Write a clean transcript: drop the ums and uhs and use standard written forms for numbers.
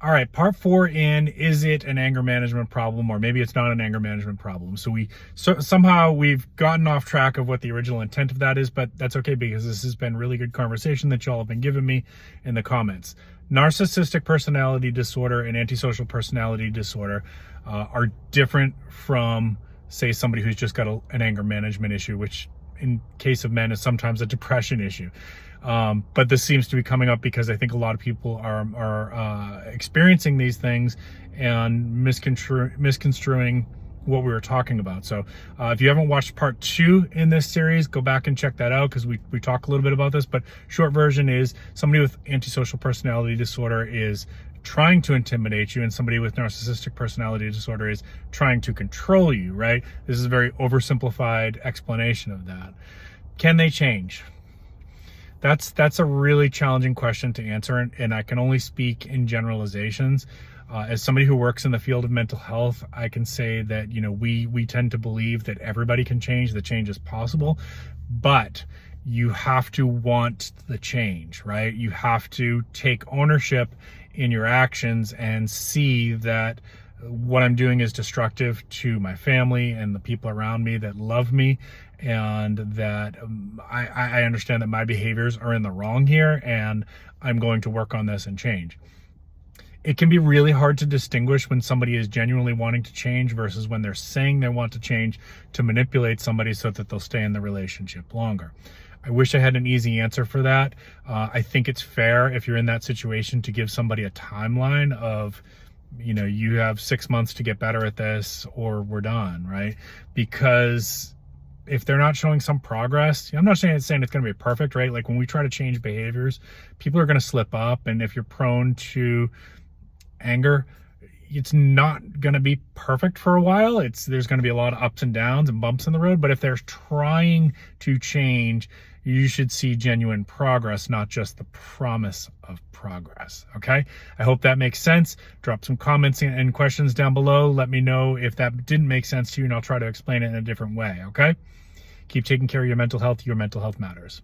All right, part 4 in, is it an anger management problem, or maybe it's not an anger management problem? So somehow we've gotten off track of what the original intent of that is, but that's okay because this has been really good conversation that y'all have been giving me in the comments. Narcissistic personality disorder and antisocial personality disorder are different from, say, somebody who's just got an anger management issue, which in case of men is sometimes a depression issue. But this seems to be coming up because I think a lot of people are experiencing these things and misconstruing what we were talking about. So if you haven't watched part 2 in this series, go back and check that out because we talk a little bit about this. But short version is somebody with antisocial personality disorder is trying to intimidate you, and somebody with narcissistic personality disorder is trying to control you, right? This is a very oversimplified explanation of that. Can they change? That's a really challenging question to answer, and I can only speak in generalizations. As somebody who works in the field of mental health, I can say that, you know, we tend to believe that everybody can change, that change is possible, but you have to want the change, right? You have to take ownership in your actions and see that what I'm doing is destructive to my family and the people around me that love me, and that I understand that my behaviors are in the wrong here, and I'm going to work on this and change. It can be really hard to distinguish when somebody is genuinely wanting to change versus when they're saying they want to change to manipulate somebody so that they'll stay in the relationship longer. I wish I had an easy answer for that. I think it's fair if you're in that situation to give somebody a timeline of, you know, you have 6 months to get better at this or we're done, right? Because if they're not showing some progress, I'm not saying it's going to be perfect, right? Like when we try to change behaviors, people are going to slip up. And if you're prone to anger, it's not going to be perfect for a while. There's going to be a lot of ups and downs and bumps in the road. But if they're trying to change, you should see genuine progress, not just the promise of progress. Okay. I hope that makes sense. Drop some comments and questions down below. Let me know if that didn't make sense to you, and I'll try to explain it in a different way. Okay. Keep taking care of your mental health. Your mental health matters.